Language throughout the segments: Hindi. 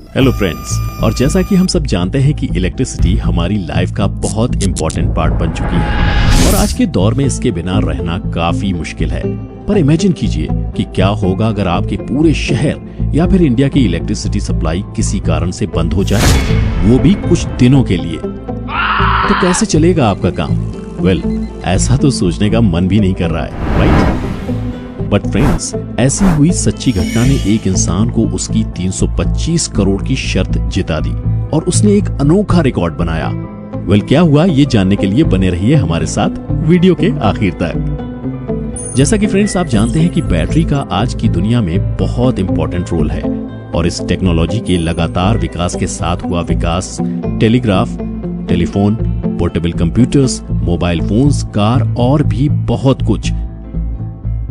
हेलो फ्रेंड्स, और जैसा कि हम सब जानते हैं कि इलेक्ट्रिसिटी हमारी लाइफ का बहुत इंपॉर्टेंट पार्ट बन चुकी है और आज के दौर में इसके बिना रहना काफी मुश्किल है। पर इमेजिन कीजिए कि क्या होगा अगर आपके पूरे शहर या फिर इंडिया की इलेक्ट्रिसिटी सप्लाई किसी कारण से बंद हो जाए, वो भी कुछ दिनों के लिए। तो कैसे चलेगा आपका काम? वेल, ऐसा तो सोचने का मन भी नहीं कर रहा है, राइट? बट फ्रेंड्स, ऐसी हुई सच्ची घटना ने एक इंसान को उसकी 325 करोड़ की शर्त जिता दी और उसने एक अनोखा रिकॉर्ड बनाया। वेल, क्या हुआ ये जानने के लिए बने रहिए हमारे साथ वीडियो के आखिर तक। जैसा कि फ्रेंड्स आप जानते हैं कि बैटरी का आज की दुनिया में बहुत इंपॉर्टेंट रोल है और इस टेक्नोलॉजी के लगातार विकास के साथ हुआ विकास telegraph, telephone, portable computers, mobile phones, car और भी बहुत कुछ,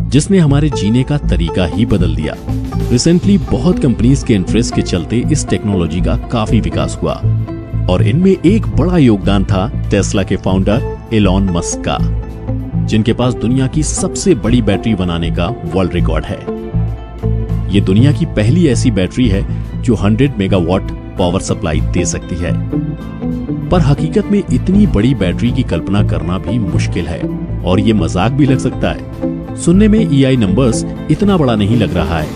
जिसने हमारे जीने का तरीका ही बदल दिया। रिसेंटली बहुत कंपनीज के इंटरेस्ट के चलते इस टेक्नोलॉजी का काफी विकास हुआ और इनमें एक बड़ा योगदान था टेस्ला के फाउंडर एलॉन मस्क का, जिनके पास दुनिया की सबसे बड़ी बैटरी बनाने का वर्ल्ड रिकॉर्ड है। ये दुनिया की पहली ऐसी बैटरी है जो 100 मेगावाट पावर सप्लाई दे सकती है। पर हकीकत में इतनी बड़ी बैटरी की कल्पना करना भी मुश्किल है और ये मजाक भी लग सकता है। सुनने में EI नंबर्स इतना बड़ा नहीं लग रहा है,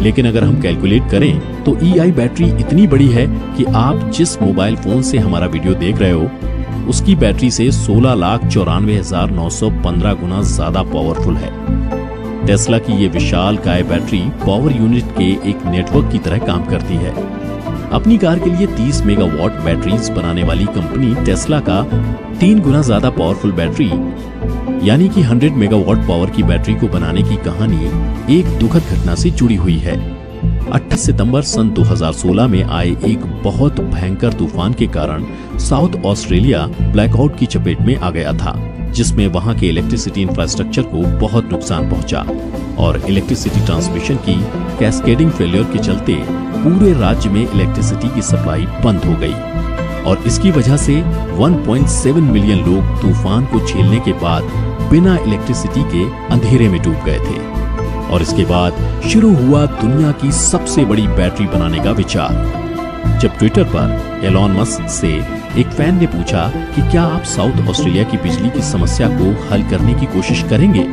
लेकिन अगर हम कैलकुलेट करें तो EI बैटरी इतनी बड़ी है कि आप जिस मोबाइल फोन से हमारा वीडियो देख रहे हो उसकी बैटरी से 16,94,915 गुना ज्यादा पावरफुल है। टेस्ला की ये विशाल काय बैटरी पावर यूनिट के एक नेटवर्क की तरह काम करती है। अपनी कार के लिए 30 मेगावाट बैटरीज बनाने वाली कंपनी टेस्ला का 3 गुना ज्यादा पावरफुल बैटरी यानी कि 100 मेगावाट पावर की बैटरी को बनाने की कहानी एक दुखद घटना से जुड़ी हुई है। 28 सितंबर सन 2016 में आए एक बहुत भयंकर तूफान के कारण साउथ ऑस्ट्रेलिया ब्लैकआउट की चपेट में आ गया था, जिसमें वहां के इलेक्ट्रिसिटी इंफ्रास्ट्रक्चर को बहुत नुकसान पहुंचा और इलेक्ट्रिसिटी ट्रांसमिशन की कैस्केडिंग फेलियर के चलते पूरे राज्य में इलेक्ट्रिसिटी की सप्लाई बंद हो गई और इसकी वजह से 1.7 मिलियन लोग तूफान को झेलने के बाद बिना इलेक्ट्रिसिटी के अंधेरे में डूब गए थे। और इसके बाद शुरू हुआ दुनिया की सबसे बड़ी बैटरी बनाने का विचार। जब ट्विटर पर एलॉन मस्क से एक फैन ने पूछा कि क्या आप साउथ ऑस्ट्रेलिया की बिजली की समस्या को हल करने की कोशिश करेंगे,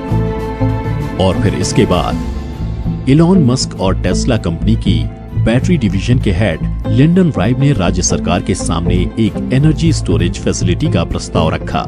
और फिर इसके बाद एलॉन मस्क और टेस्ला कंपनी की बैटरी डिवीजन के हेड लिंडन राइव ने राज्य सरकार के सामने एक एनर्जी स्टोरेज फैसिलिटी का प्रस्ताव रखा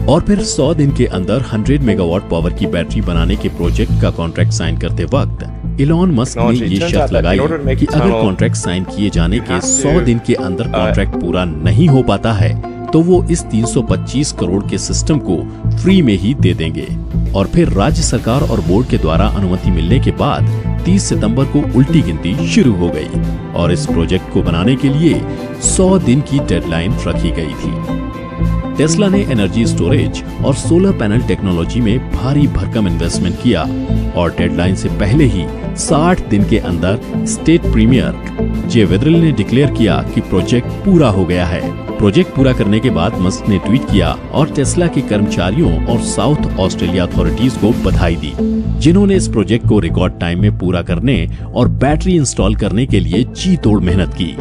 और फिर 100 दिन के अंदर 100 मेगावाट पावर की बैटरी बनाने के प्रोजेक्ट का कॉन्ट्रैक्ट साइन करते वक्त एलॉन मस्क ने ये शर्त लगाई कि अगर कॉन्ट्रैक्ट साइन किए जाने के 100 दिन के अंदर कॉन्ट्रैक्ट पूरा नहीं हो पाता है तो वो इस 325 करोड़ के सिस्टम को फ्री में ही दे देंगे। और फिर राज्य सरकार और बोर्ड के द्वारा अनुमति मिलने के बाद 30 सितंबर को उल्टी गिनती शुरू हो गई और इस प्रोजेक्ट को बनाने के लिए 100 दिन की डेडलाइन रखी गई थी। टेस्ला ने एनर्जी स्टोरेज और सोलर पैनल टेक्नोलॉजी में भारी भरकम इन्वेस्टमेंट किया और डेडलाइन से पहले ही 60 दिन के अंदर स्टेट प्रीमियर जे वेदरल ने डिक्लेयर किया कि प्रोजेक्ट पूरा हो गया है। प्रोजेक्ट पूरा करने के बाद मस्क ने ट्वीट किया और टेस्ला के कर्मचारियों और साउथ ऑस्ट्रेलिया अथॉरिटीज को बधाई दी, जिन्होंने इस प्रोजेक्ट को रिकॉर्ड टाइम में पूरा करने और बैटरी इंस्टॉल करने के लिए जी तोड़ मेहनत की।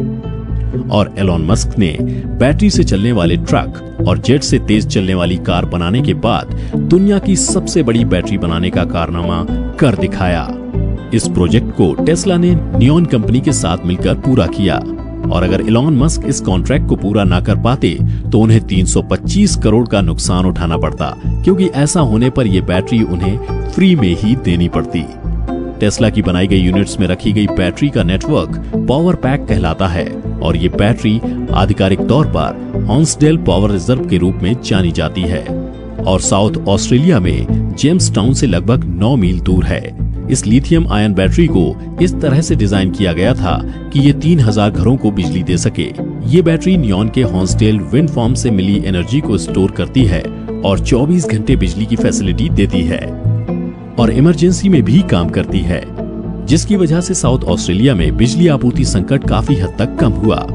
और एलॉन मस्क ने बैटरी से चलने वाले ट्रक और जेट से तेज चलने वाली कार बनाने के बाद दुनिया की सबसे बड़ी बैटरी बनाने का कारनामा कर दिखाया। इस प्रोजेक्ट को टेस्ला ने नियॉन कंपनी के साथ मिलकर पूरा किया और अगर एलॉन मस्क इस कॉन्ट्रैक्ट को पूरा ना कर पाते तो उन्हें 325 करोड़ का नुकसान उठाना पड़ता, क्योंकि ऐसा होने पर यह बैटरी उन्हें फ्री में ही देनी पड़ती। टेस्ला की बनाई गई यूनिट्स में रखी गई बैटरी का नेटवर्क पावर पैक कहलाता है और ये बैटरी आधिकारिक तौर पर हॉन्सडेल पावर रिजर्व के रूप में जानी जाती है और साउथ ऑस्ट्रेलिया में जेम्स टाउन से लगभग 9 मील दूर है। इस लिथियम आयन बैटरी को इस तरह से डिजाइन किया गया था कि ये 3000 घरों को बिजली दे सके। ये बैटरी नियॉन के हॉन्सडेल विंड फार्म से मिली एनर्जी को स्टोर करती है और 24 घंटे बिजली की फैसिलिटी देती है और इमरजेंसी में भी काम करती है, जिसकी वजह से साउथ ऑस्ट्रेलिया में बिजली आपूर्ति संकट काफी हद तक कम हुआ,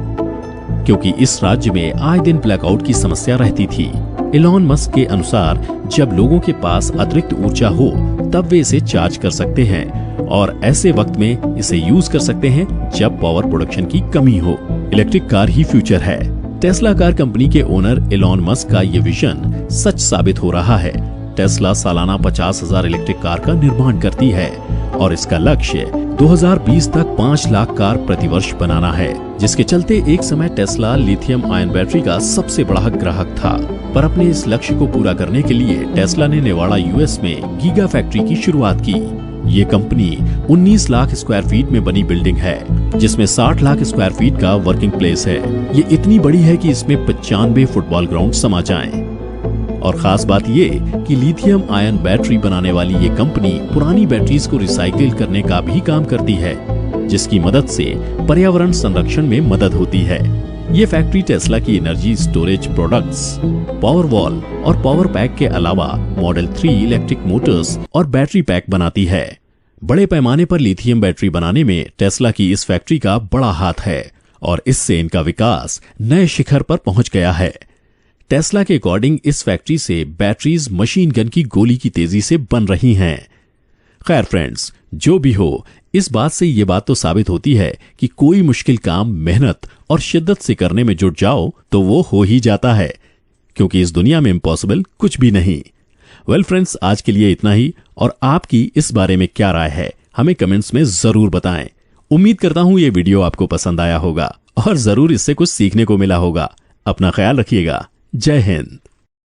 क्योंकि इस राज्य में आए दिन ब्लैकआउट की समस्या रहती थी। एलॉन मस्क के अनुसार जब लोगों के पास अतिरिक्त ऊर्जा हो तब वे इसे चार्ज कर सकते हैं और ऐसे वक्त में इसे यूज कर सकते हैं जब पावर प्रोडक्शन की कमी हो। इलेक्ट्रिक कार ही फ्यूचर है। टेस्ला कार कंपनी के ओनर एलॉन मस्क का ये विजन सच साबित हो रहा है। टेस्ला सालाना 50,000 इलेक्ट्रिक कार का निर्माण करती है और इसका लक्ष्य 2020 तक 5 लाख कार प्रतिवर्ष बनाना है, जिसके चलते एक समय टेस्ला लिथियम आयन बैटरी का सबसे बड़ा ग्राहक था। पर अपने इस लक्ष्य को पूरा करने के लिए टेस्ला ने नेवाडा यूएस में गीगा फैक्ट्री की शुरुआत की। ये कंपनी 19 लाख स्क्वायर फीट में बनी बिल्डिंग है, जिसमें 60 लाख स्क्वायर फीट का वर्किंग प्लेस है। ये इतनी बड़ी है कि इसमें 95 फुटबॉल ग्राउंड समा जाएं। और खास बात ये कि लिथियम आयन बैटरी बनाने वाली ये कंपनी पुरानी बैटरीज को रिसाइकिल करने का भी काम करती है, जिसकी मदद से पर्यावरण संरक्षण में मदद होती है। ये फैक्ट्री टेस्ला की energy storage products, power wall और पावर पैक के अलावा मॉडल 3 इलेक्ट्रिक मोटर्स और बैटरी पैक बनाती है। बड़े पैमाने पर लिथियम बैटरी बनाने में टेस्ला की इस फैक्ट्री का बड़ा हाथ है और इससे इनका विकास नए शिखर पर पहुंच गया है। टेस्ला के अकॉर्डिंग इस फैक्ट्री से बैटरीज मशीन गन की गोली की तेजी से बन रही हैं। खैर फ्रेंड्स, जो भी हो, इस बात से ये बात तो साबित होती है कि कोई मुश्किल काम मेहनत और शिद्दत से करने में जुट जाओ तो वो हो ही जाता है, क्योंकि इस दुनिया में इम्पॉसिबल कुछ भी नहीं। वेल फ्रेंड्स, आज के लिए इतना ही और आपकी इस बारे में क्या राय है हमें कमेंट्स में जरूर बताएं। उम्मीद करता हूं ये वीडियो आपको पसंद आया होगा और जरूर इससे कुछ सीखने को मिला होगा। अपना ख्याल रखिएगा। जय हिंद।